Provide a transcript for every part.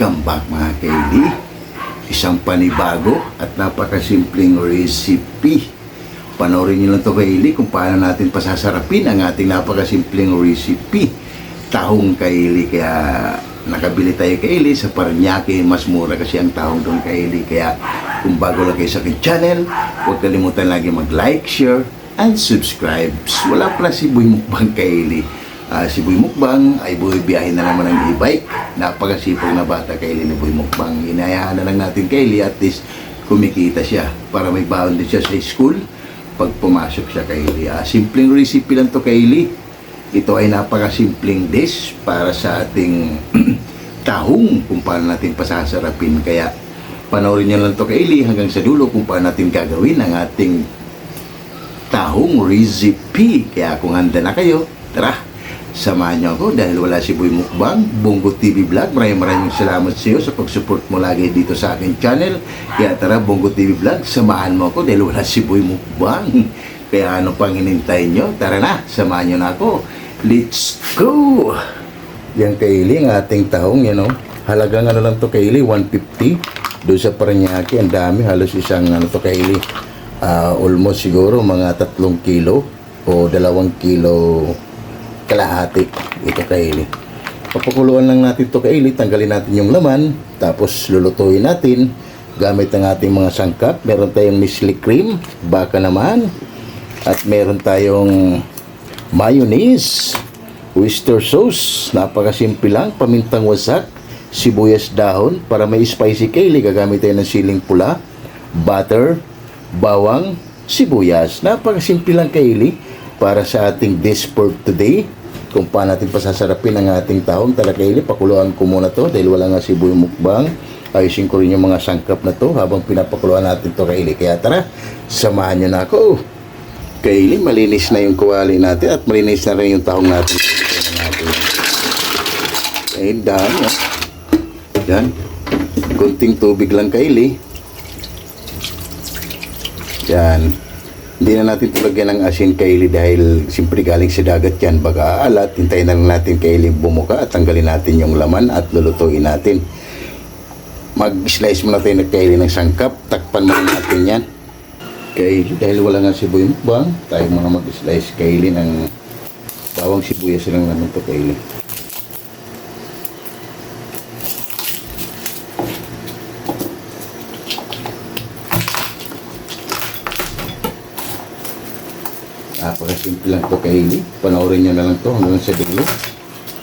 Welcome back mga kaili. Isang panibago at napakasimpleng recipe. Panoorin nyo lang ito kaili kung paano natin pasasarapin ang ating napakasimpleng recipe. Tahong kaili. Kaya nakabili tayo kaili sa Paranaque. Mas mura kasi ang tahong doon kaili. Kaya kung bago lang kayo sa aking channel, huwag kalimutan lagi mag-like, share, and subscribe. Wala pala si Boy Mukbang kaili. Si Boy Mukbang ay buhay-biyahe na naman ng e-bike. Napakasipag na bata kaili ni Boy Mukbang. Inayaan na lang natin kaili at least kumikita siya para may baon din siya sa school pag pumasok siya kaili. Simpleng recipe lang to kaili. Ito ay napakasimpleng dish para sa ating tahong kung paano natin pasasarapin. Kaya panoorin niyo lang to kaili hanggang sa dulo kung paano natin gagawin ang ating tahong recipe. Kaya kung handa na kayo, tara! Samahan niyo ako dahil wala si Boy Mukbang, Bongo TV Vlog. Maraming salamat sa iyo sa pag-support mo lagi dito sa aking channel. Kaya tara, Bongo TV Vlog, samahan mo ako dahil wala si Boy Mukbang. Kaya ano pang hinintay niyo? Tara na, samahan niyo na ako. Let's go! Yan kaili, ang ating tahong, yan o. Halagang ano lang to kaili, 150. Doon sa Paranaque, ang dami, halos isang ano to kaili. Almost siguro mga 3 kilo o 2 kilo kalahati ito kaili. Papakuluan lang natin ito kaili, tanggalin natin yung laman, tapos lulutuin natin gamit ang ating mga sangkap. Meron tayong Nestle cream, baka naman, at meron tayong mayonnaise, oyster sauce, napakasimple lang, pamintang wasak, sibuyas dahon para may spicy kaili. Gagamit tayo ng siling pula, butter, bawang, sibuyas. Napakasimple lang kaili para sa ating dish for today. Kung paano natin pasasarapin ang ating tahong. Tara kaili, pakuluan ko muna to dahil wala nga si Boy Mukbang. Ayusin ko rin yung mga sangkap na to habang pinapakuluan natin to kaili. Kaya tara, samahan nyo na ako. Kaili, malinis na yung kuwali natin at malinis na rin yung tahong natin. Ayun, daan. Yan. Kunting tubig lang kaili. Yan. Hindi na natin tulagyan ng asin kaili dahil siyempre galing sa dagat yan, baga aalat. Hintayin na lang natin kaili bumuka at tanggalin natin yung laman at lulutuin natin. Mag-slice muna tayo ng kaili ng sangkap. Takpan muna natin yan kaili dahil wala nga si Boy Mukbang. Tayo muna mag-slice kaili ng bawang sibuyas lang naman ito kaili. Napakasimple lang ito kaili. Panoorin nyo na lang ito hanggang sa dulo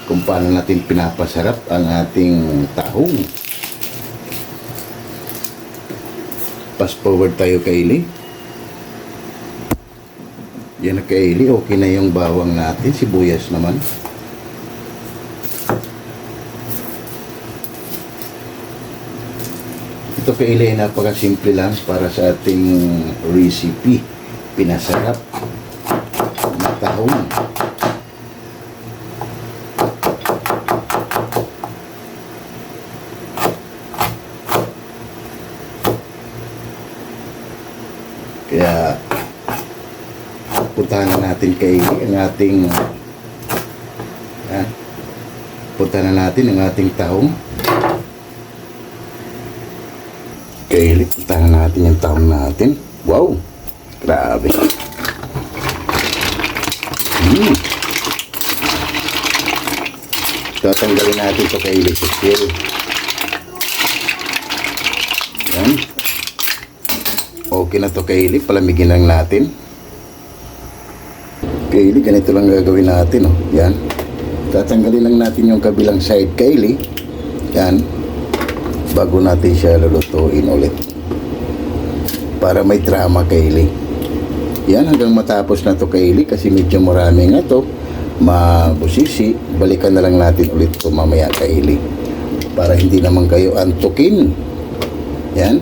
kung paano natin pinapasarap ang ating tahong. Fast forward tayo kaili. Yan na kaili. Okay na yung bawang natin. Sibuyas naman. Ito kaili ay napakasimple lang para sa ating recipe. Pinasarap tahong. Kaya puntahan na natin kay ang ating puntahan na natin ang ating tahong. Kaya puntahan na natin yung tahong natin. Wow! Grabe! Tatanggalin natin ito kaili sa shell. Yan. Okay na ito kaili. Palamigin lang natin. Kaili, ganito lang gagawin natin. Oh. Yan. Tatanggalin lang natin yung kabilang side kaili. Yan. Bago natin siya lulutuin ulit. Para may drama kaili. Yan, hanggang matapos na to kaili kasi medyo marami nga to mabusisi. Balikan na lang natin ulit ito mamaya kaili para hindi naman kayo antukin. Yan.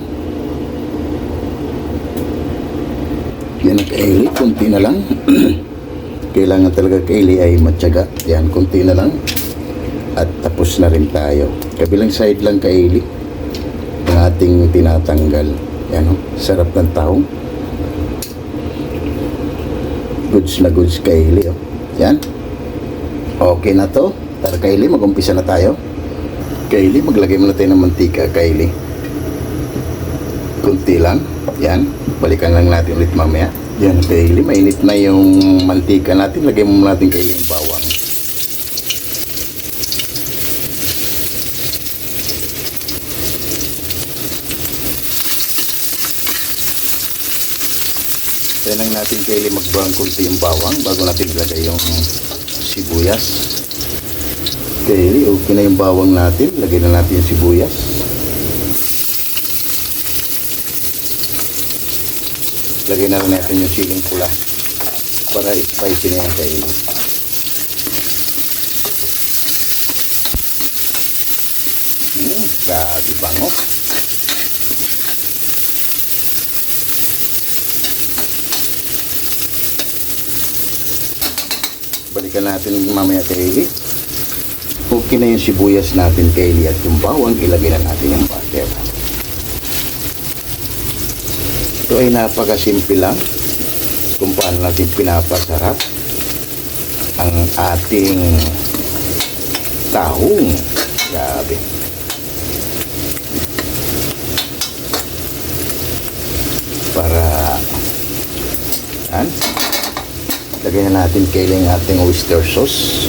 Yan ang kaili, kunti na lang. Kailangan talaga kaili ay matyaga. Yan, kunti na lang at tapos na rin tayo. Kabilang side lang kaili ang ating tinatanggal. Yan, oh, sarap ng tahong. Goods na goods kaili. Oh. Yan. Okay na to. Tara kaili, mag-umpisa na tayo. Kylie, maglagay muna tayo ng mantika, Kylie. Kunti lang. Yan. Balikan lang natin ulit mamaya. Yan, Kylie. Mainit na yung mantika natin. Lagay mo natin, Kylie, yung bawang. Kaya lang natin, Kylie, mag-brown kunti yung bawang bago natin ilagay yung sibuyas. Kylie, okay na yung bawang natin. Lagay na natin yung sibuyas. Lagay na natin yung siling pula para spicy na yan, Kylie. Grabe bango. Balikan natin mamaya, Kylie. Okay na yung sibuyas natin, Kylie, at yung bawang, ilagay na natin yung butter. Ito ay napakasimple lang kung paano natin pinapasarap ang ating tahong. Grabe. Para yan. Lagyan na natin, Kylie, ang ating oyster sauce.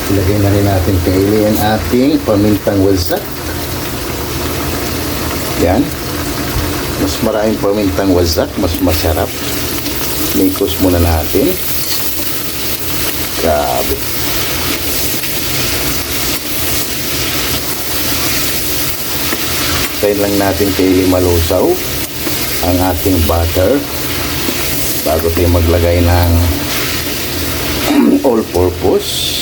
Ilagay na rin natin, Kylie, ang ating pamintang wasak. Yan. Mas maraming pamintang wasak, mas masarap. Mikos muna natin. Grabe. Tayin lang natin, Kylie, malusaw ang ating butter bago tayo maglagay ng all-purpose.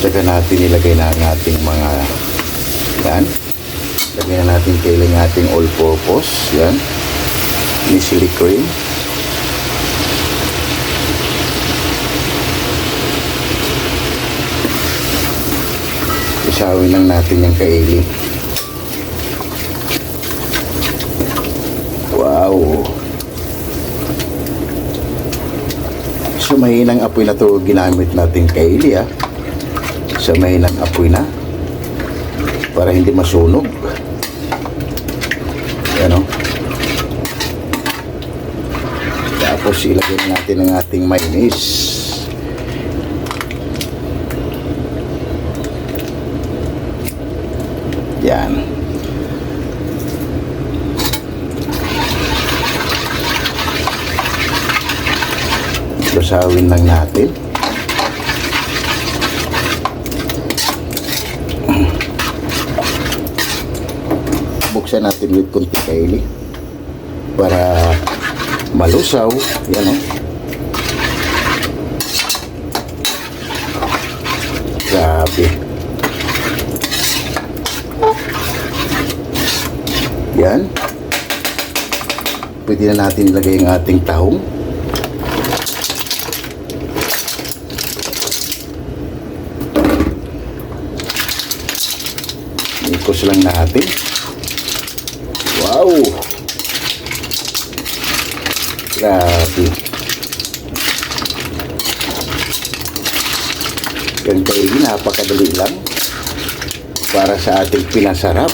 Saka natin ilagay na ang ating mga yan. Lagyan na natin, Kylie, ang ating all-purpose. Yan. Nisili cream. Isawin lang natin yung, Kylie. Wow. So mahinang apoy na to ginamit natin, Kylie, ah. Sa mahinang apoy na para hindi masunog. Yan, o. Tapos ilagay natin ang ating mayonnaise. Yan. Lusawin lang natin. Buksan natin with kunti, Kylie, para malusaw. Yan, o. Grabe. Yan. Pwede na natin ilagay ang ating tahong. Ikos lang natin. Wow! Grabe. Yan, Kylie, napakadali lang para sa ating pinasarap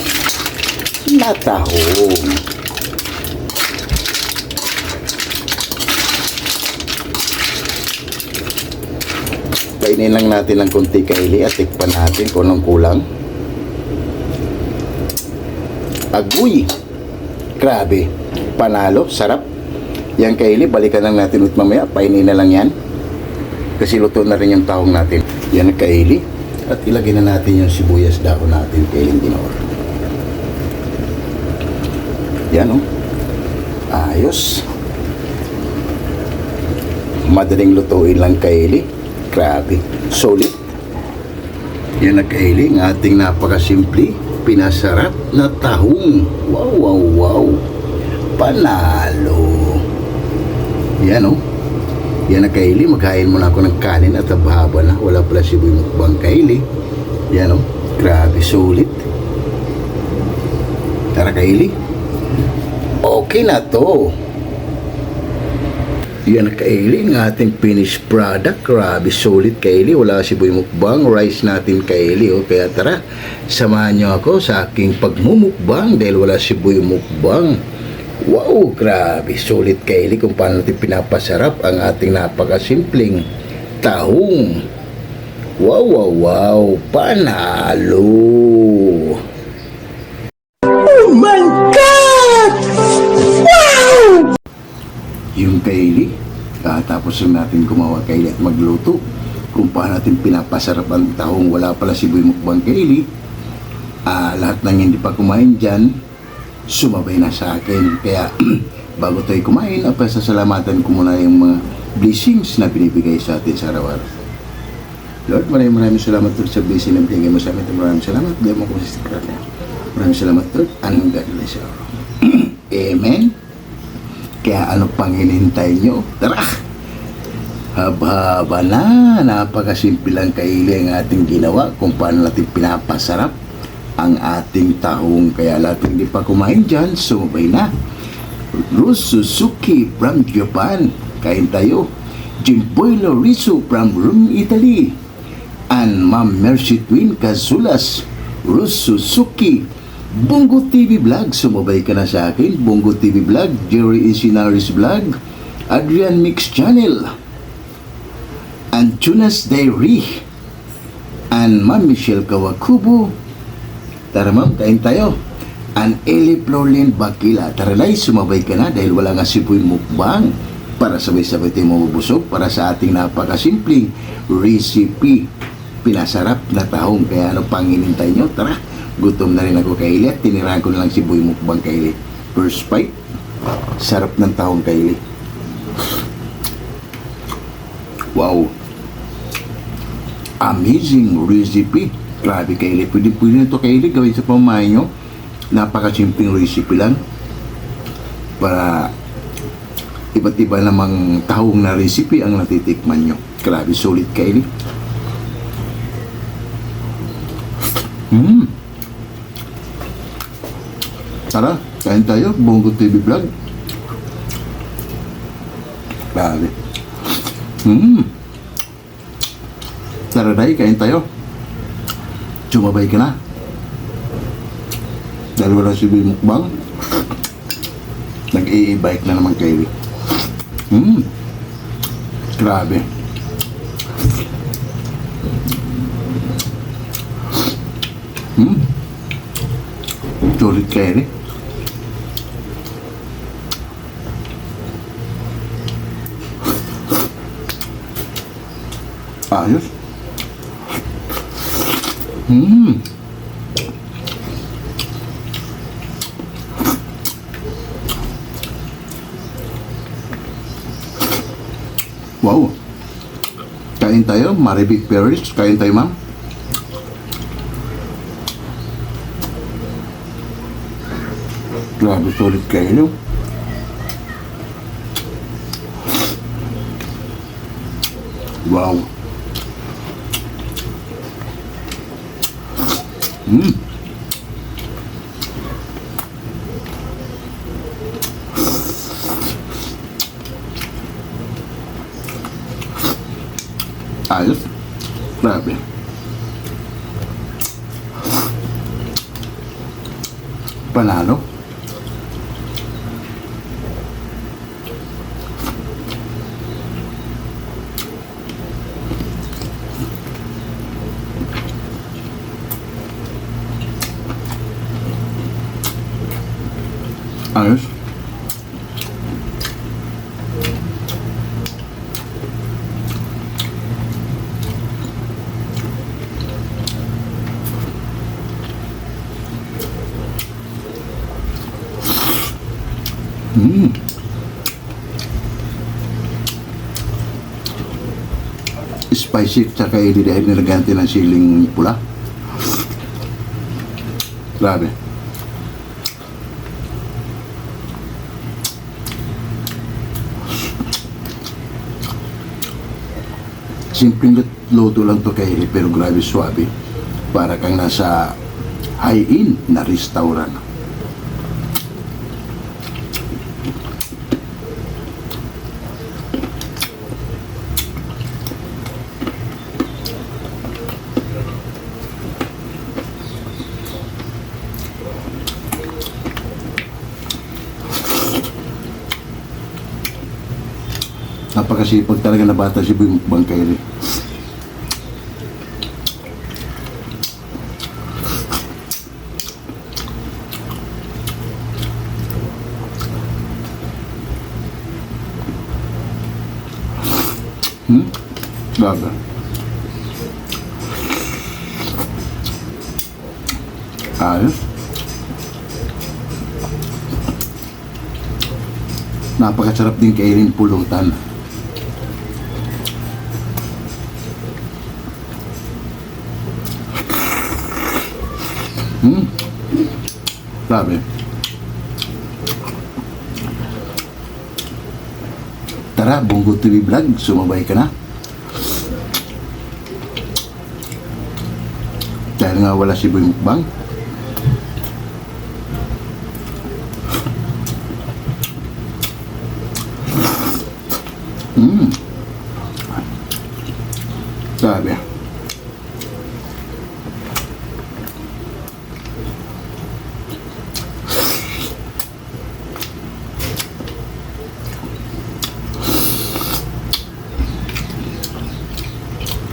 na tahong. Kainin lang natin ng konti, Kylie, at tikpan natin kung anong kulang. Agoy! Grabe, panalo, sarap. Yan, Kylie, balikan lang natin ulit mamaya. Painin na lang yan kasi luto na rin yung tahong natin. Yan, Kylie, at ilagay na natin yung sibuyas dahon natin, Kylie Dinor. Yan, o. Ayos. Madaling lutuin lang, Kylie. Grabe, solid. Yan na, Kylie, ang ating napakasimple, pinasarap na tahong. Wow, wow, wow. Panalo. Yan, o. Yan na, Kylie. Maghain muna ako ng kanin at haba na. Wala pala si Buy Mukbang, Kylie. Yan, o. Grabe, sulit. Tara, Kylie. Okay na to. Yan, Kylie, ng ating finished product. Grabe, sulit, Kylie. Wala si Boy Mukbang. Rice natin, Kylie. O, kaya tara, samahan niyo ako sa aking pagmumukbang dahil wala si Boy Mukbang. Wow, grabe, sulit, Kylie, kung paano natin pinapasarap ang ating napakasimpleng tahong. Wow, wow, wow, panalo! Oh my God! Wow! Yung Kylie, tapos lang natin gumawa, Kylie, at magluto. Kung paano natin pinapasarap ang tahong, wala pala si Boy Mukbang, Kylie. Lahat ng hindi pa kumain dyan, sumabay na sa akin. Kaya bago tayo kumain, pasasalamatan ko muna yung mga blessings na binibigay sa atin sa araw-araw. Lord, maraming salamat Lord sa blessing na binigay mo sa amin. Maraming salamat. Diyan mo kung sisikrate. Maraming salamat Lord. And God bless you. Amen. Kaya ano pang hinihintay nyo? Tara! Haba-haba na. Napakasimple lang, Kylie, ang ating ginawa kung paano natin pinapasarap ang ating tahong. Kaya lahat hindi pa kumain dyan, sumabay na. Ruth Suzuki from Japan. Kain tayo. Jimboy Loriso from Rome, Italy. And Ma'am Mercy Twin Casulas. Ruth Suzuki. Bongo TV Vlog. Sumabay ka na sa akin. Bongo TV Vlog. Jerry Isinaris Vlog. Adrian Mix Channel. And Tunas Diary. And Ma'am Michelle Kawakubo. Tara ma'am, kain tayo. And Eli Florlin Bakila. Tara na, sumabay ka na dahil wala nga si Boy Mukbang para sabay-sabay tayo mabubusog para sa ating napakasimpleng recipe. Pinasarap na tahong. Kaya ano pang hinintay nyo? Tara, gutom na rin ako, Kylie, at tinirahan ko na lang si Boy Mukbang, Kylie. First bite, sarap ng tahong, Kylie. Wow, amazing recipe. Grabe, Kylie. Pwede na ito, Kylie, gawin sa pamamahay nyo. Napakasimpleng recipe lang para iba't iba namang tahong na recipe ang natitikman nyo. Grabe, solid, Kylie. Tara, kain tayo. Bongo TV Vlog. Grabe. Tara, day, kain tayo. Sumabay ka na. Dahil wala si Boy Mukbang, nag-i-bike na naman, Kylie. Grabe. Solid, Kylie. Ayos. Wow. Kain tayo, Maribik Paris. Kain tayo, ma'am. Grabe, solid kayo. Wow. Ayos. Grabe. Panalo. Ayos. Spicy tsaka hindi dahil nilagante ng siling pula. Grabe. Simpleng luto lang to, Kylie, pero grabe swabe. Para kang nasa high-end na restaurant. Napakasipag talaga na bata si Boy Mukbang Kylie. Gaga. Ayos. Napakasarap din kainin pulutan. Grabe. Tara, Bongo TV Vlog, sumabay ka na. Dahil nga wala si Boy Mukbang. Grabe.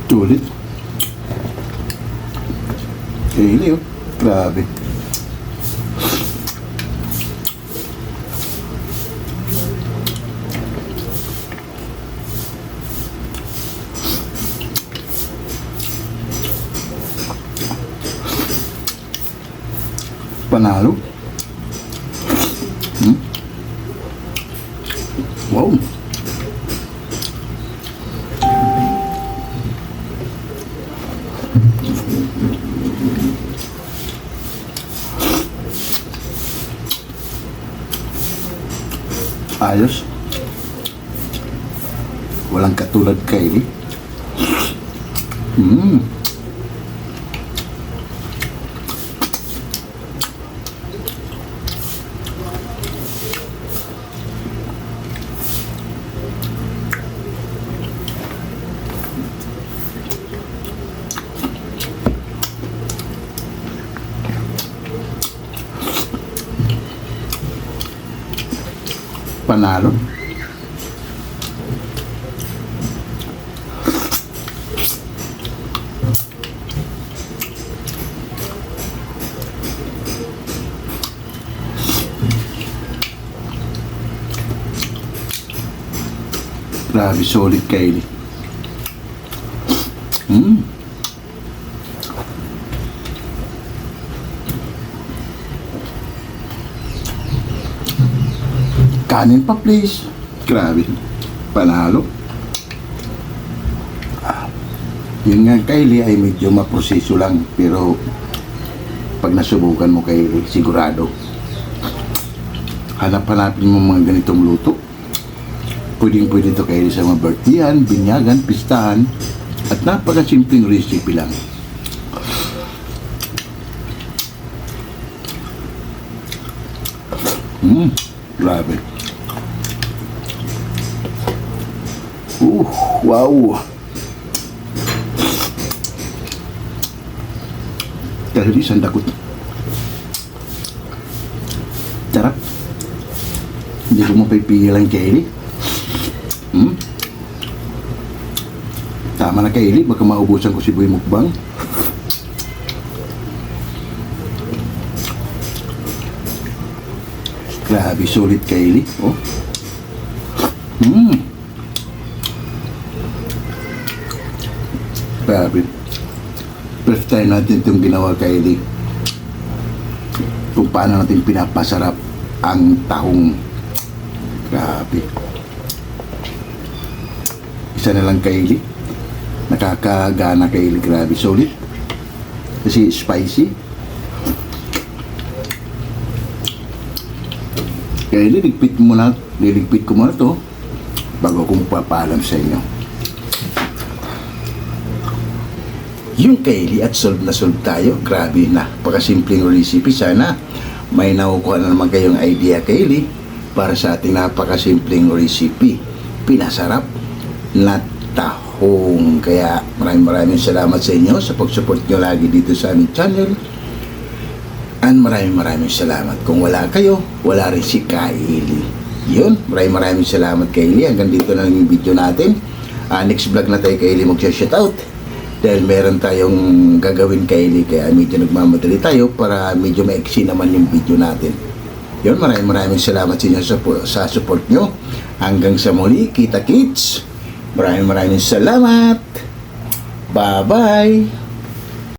Sulit. Ini oh, grabe. Panalo. Wow. Ayos. Walang katulad Kylie. Panalo. Grabe, solid Kylie. Kanin pa please. Grabe. Panalo. Yun nga Kylie ay medyo maproseso lang. Pero pag nasubukan mo Kylie, sigurado. Hanap-hanapin mo mga ganitong luto. Pwedeng-pwede ito Kylie sa mga birthdayan, binyagan, pistahan. At napakasimpleng recipe lang. Grabe. Wow. Dahil isang dakot. Sarap. Hindi ko mapipigilan Kylie. Tama na Kylie, baka maubusan ko si Boy Mukbang. Grabe, solid Kylie. Oh. Grabe. First time natin itong ginawa Kylie. Kung paano natin pinapasarap ang tahong. Grabe. Isa na lang Kylie. Nakakagana Kylie. Grabe, solid. Kasi spicy. Kaya liligpit ko muna to bago kong papaalam sa inyo. yung Kaylee at solve na solve tayo. Grabe na, pakasimpleng recipe. Sana may nakukuha na naman kayong idea, Kaylee, para sa ating napakasimpleng recipe. Pinasarap na tahong. Kaya maraming salamat sa inyo sa pag-support nyo lagi dito sa aming channel. And maraming salamat. Kung wala kayo, wala rin si Kaylee. Yun, maraming salamat, Kaylee. Hanggang dito na lang yung video natin. Next vlog na tayo, Kaylee, mag-shoutout. Dahil meron tayong gagawin, Kaylee, kaya medyo nagmamadali tayo para medyo maiksi naman yung video natin. Yun, maraming salamat sa inyo sa support nyo. Hanggang sa muli, kita kits. Maraming salamat. Bye-bye.